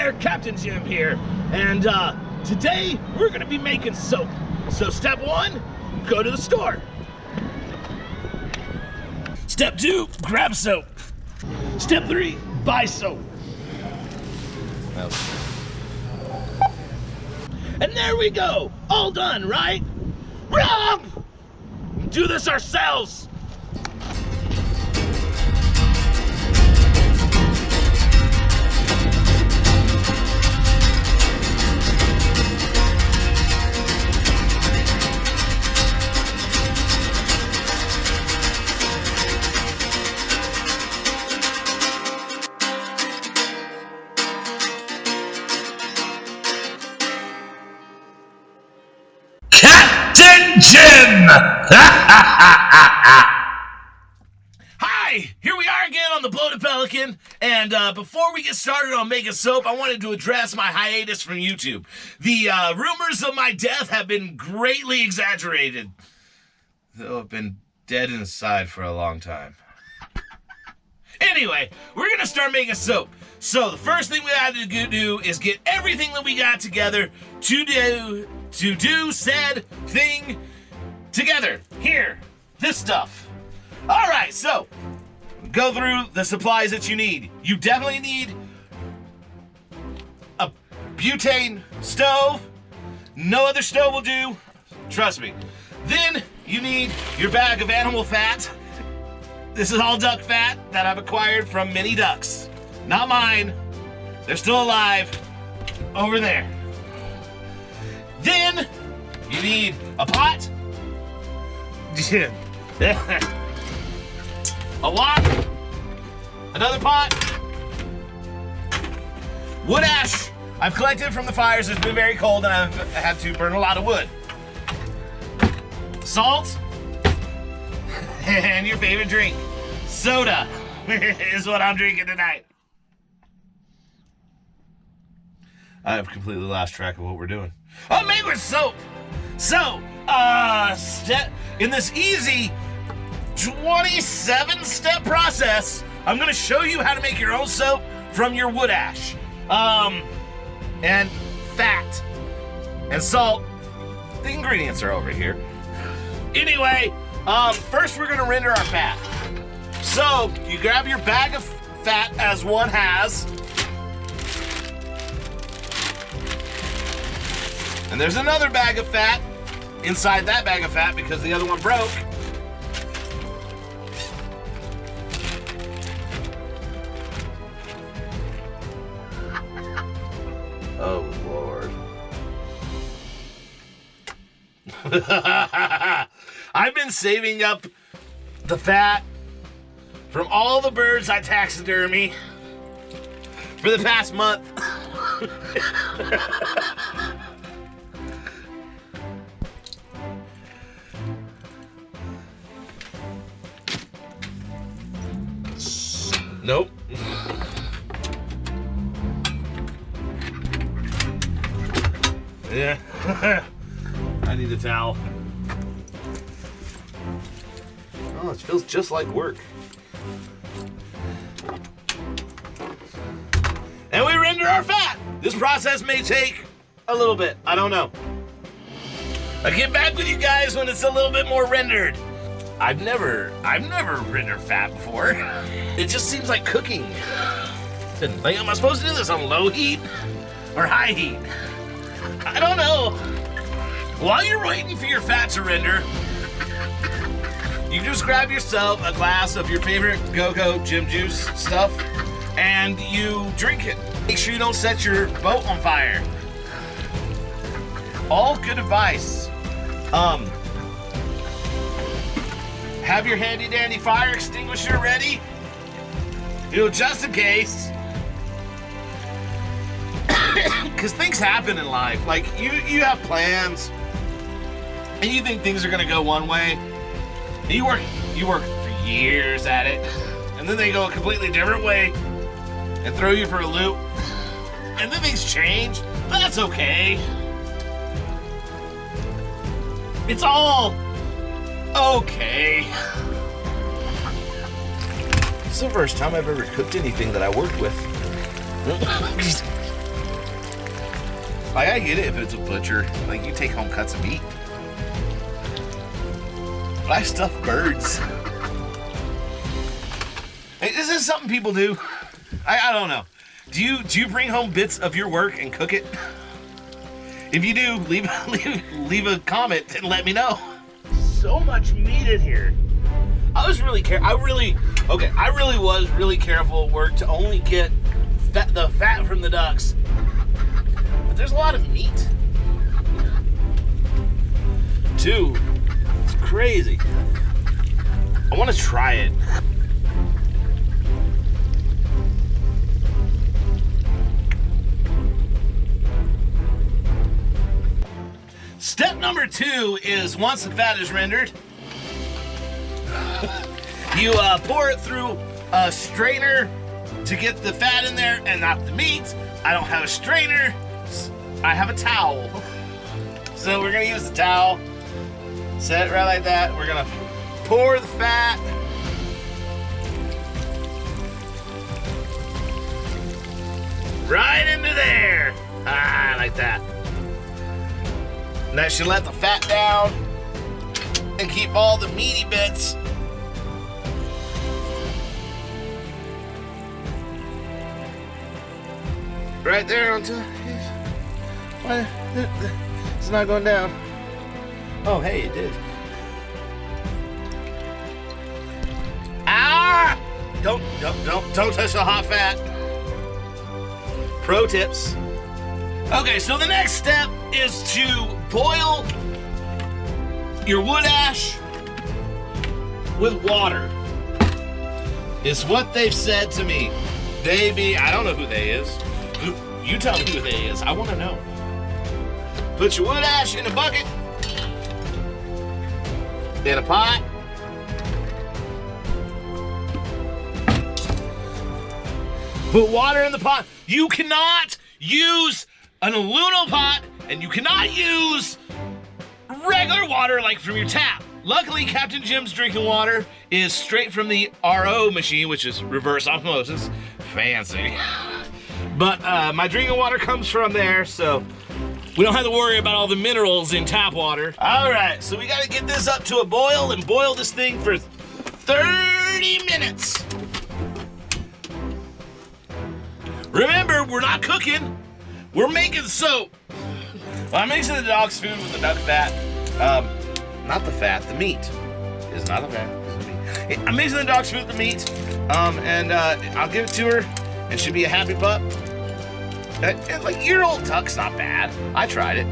there, Captain Jim here, and today we're gonna be making soap. So step 1, go to the store. Step 2, grab soap. Step 3, buy soap. And there we go, all done, right? Rob! Do this ourselves. Captain Jim! Hi, here we are again on the Bloated Pelican, and before we get started on making soap, I wanted to address my hiatus from YouTube. The rumors of my death have been greatly exaggerated, though I've been dead inside for a long time. Anyway, we're gonna start making soap. So the first thing we have to do is get everything that we got together to do said thing together. Here, this stuff. All right, so go through the supplies that you need. You definitely need a butane stove. No other stove will do, trust me. Then you need your bag of animal fat. This is all duck fat that I've acquired from many ducks. Not mine. They're still alive over there. Then you need a pot. A wok. Another pot. Wood ash. I've collected from the fires. It's been very cold and I've had to burn a lot of wood. Salt. And your favorite drink. Soda is what I'm drinking tonight. I have completely lost track of what we're doing. Oh, made with soap. So, in this easy 27-step process, I'm gonna show you how to make your own soap from your wood ash, and fat, and salt. The ingredients are over here. Anyway, first we're gonna render our fat. So, you grab your bag of fat as one has, and there's another bag of fat inside that bag of fat because the other one broke. Oh, Lord. I've been saving up the fat from all the birds I taxidermy for the past month. Nope. Yeah. I need a towel. Oh, it feels just like work. And we render our fat. This process may take a little bit. I don't know. I'll get back with you guys when it's a little bit more rendered. I've never rendered fat before. It just seems like cooking. Like, am I supposed to do this on low heat or high heat? I don't know. While you're waiting for your fat to render, you just grab yourself a glass of your favorite go-go gym juice stuff and you drink it. Make sure you don't set your boat on fire. All good advice. Have your handy dandy fire extinguisher ready, just in case. Because things happen in life. Like, you have plans and you think things are gonna go one way. And you work for years at it, and then they go a completely different way and throw you for a loop. And then things change. That's okay. It's all okay. It's the first time I've ever cooked anything that I worked with. Like, I get it if it's a butcher. Like, you take home cuts of meat. But I stuff birds. Hey, is this something people do? I don't know. Do you bring home bits of your work and cook it? If you do, leave a comment and let me know. So much meat in here. I was really I really was really careful at work to only get the fat from the ducks. But there's a lot of meat. Too. It's crazy. I want to try it. Step number 2 is once the fat is rendered, you pour it through a strainer to get the fat in there and not the meat. I don't have a strainer, I have a towel. So we're gonna use the towel, set it right like that. We're gonna pour the fat. Right into there. Ah, like that. And that should let the fat down and keep all the meaty bits. Right there until why it's not going down. Oh, hey, it did. Ah! Don't touch the hot fat. Pro tips. Okay, so the next step is to boil your wood ash with water. It's what they've said to me. I don't know who they is. You tell me who they is. I want to know. Put your wood ash in a bucket, in a pot. Put water in the pot. You cannot use an aluminum pot, and you cannot use regular water like from your tap. Luckily, Captain Jim's drinking water is straight from the RO machine, which is reverse osmosis. Fancy. But my drinking water comes from there, so we don't have to worry about all the minerals in tap water. All right, so we gotta get this up to a boil and boil this thing for 30 minutes. Remember, we're not cooking. We're making soap. Well, I'm mixing the dog's food with the duck fat. Not the fat, the meat. It's not the fat, it's the meat. I'm mixing the dog's food with the meat. And I'll give it to her, and she'll be a happy pup. And like, year-old duck's not bad. I tried it.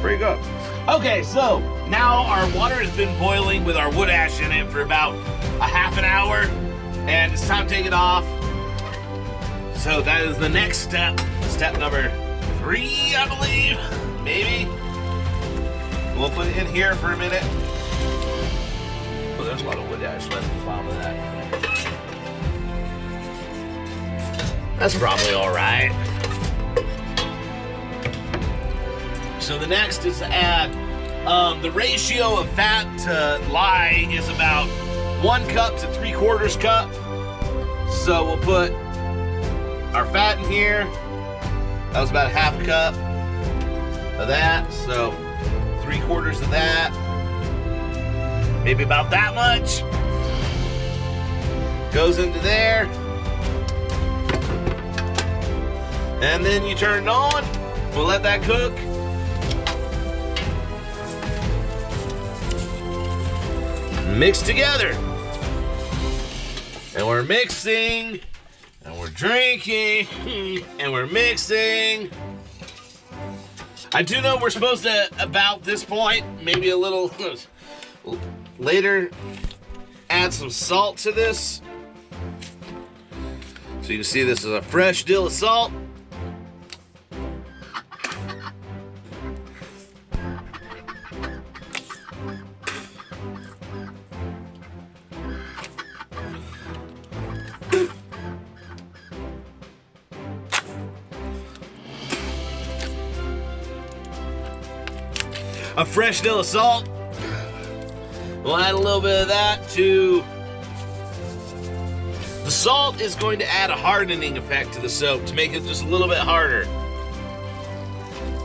Pretty good. Okay, so now our water has been boiling with our wood ash in it for about a half an hour, and it's time to take it off. So that is the next step. Step number 3, I believe. Maybe. We'll put it in here for a minute. Oh, there's a lot of wood ash left at the bottom of that. That's probably all right. So the next is to add, the ratio of fat to lye is about 1 cup to 3/4 cup. So we'll put our fat in here. That was about 1/2 cup of that, so 3/4 of that. Maybe about that much. Goes into there. And then you turn it on. We'll let that cook. Mix together. And we're mixing. And we're drinking, and we're mixing. I do know we're supposed to, about this point, maybe a little later, add some salt to this. So you can see this is a fresh dill of salt. A fresh dill of salt. We'll add a little bit of that to... The salt is going to add a hardening effect to the soap to make it just a little bit harder.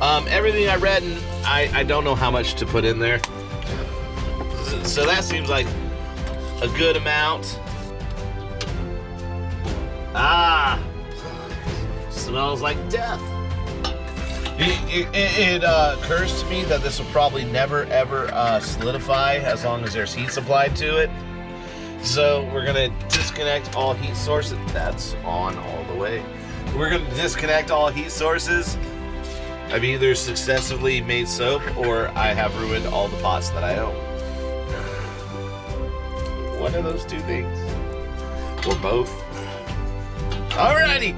Everything I read, and I don't know how much to put in there. So that seems like a good amount. Ah, smells like death. It occurs to me that this will probably never ever solidify as long as there's heat supplied to it. So we're gonna disconnect all heat sources. That's on all the way. We're gonna disconnect all heat sources. I've either successfully made soap or I have ruined all the pots that I own. One of those two things. Or both. Alrighty.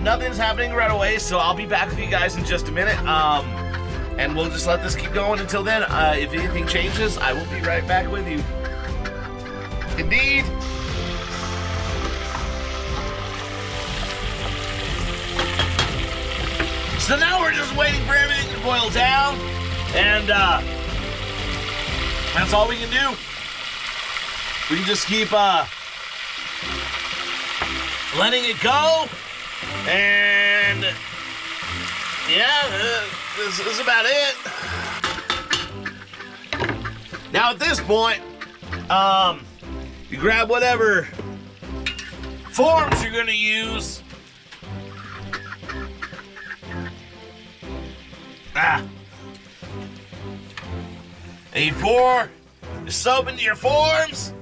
Nothing's happening right away, so I'll be back with you guys in just a minute. And we'll just let this keep going until then. If anything changes, I will be right back with you. Indeed. So now we're just waiting for everything to boil down, and that's all we can do. We can just keep letting it go, and yeah, this is about it. Now at this point, you grab whatever forms you're gonna use. And you pour the soap into your forms.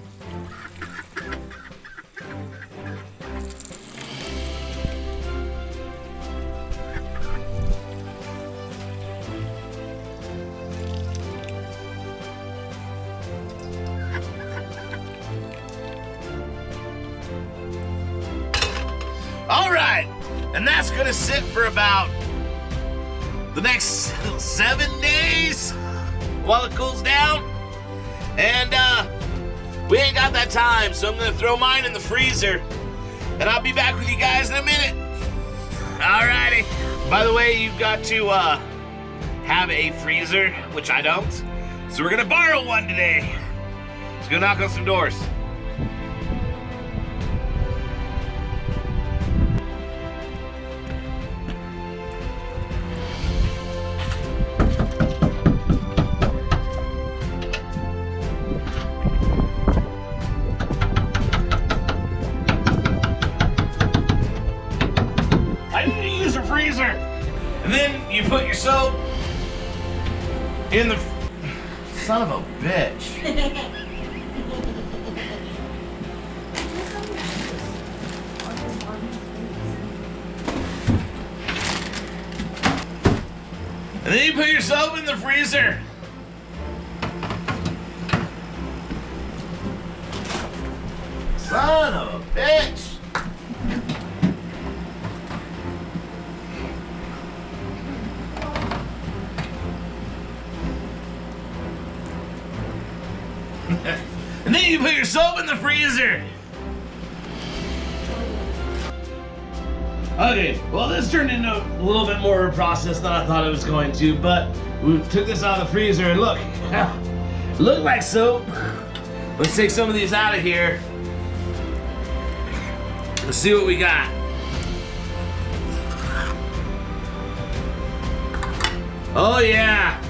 All right, and that's gonna sit for about the next 7 days while it cools down. And we ain't got that time, so I'm gonna throw mine in the freezer, and I'll be back with you guys in a minute. Alrighty. By the way, you've got to have a freezer, which I don't, so we're gonna borrow one today. Let's go knock on some doors. And then you put your soap in the... Son of a bitch. And then you put your soap in the freezer. Son of a bitch. And then you put your soap in the freezer. Okay, well this turned into a little bit more of a process than I thought it was going to, but we took this out of the freezer and look, it looked like soap. Let's take some of these out of here. Let's see what we got. Oh yeah.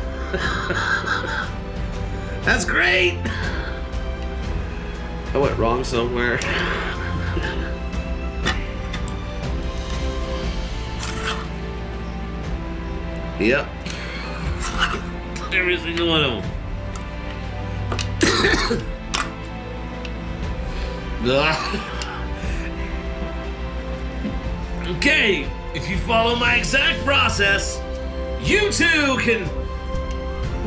That's great. I went wrong somewhere. Yep. Every single one of them. Okay, if you follow my exact process, you too can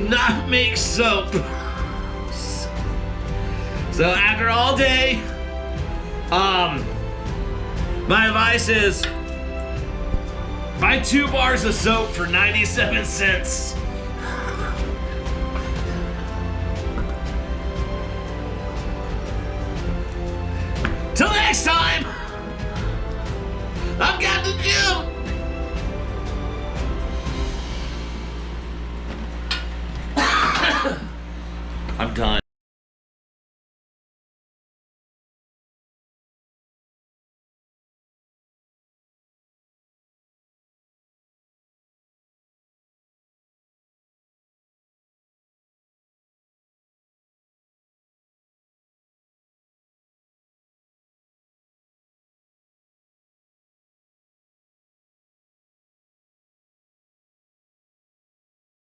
not make soap. So after all day, my advice is buy 2 bars of soap for 97 cents. Till next time, I'm Captain Jim. I'm done.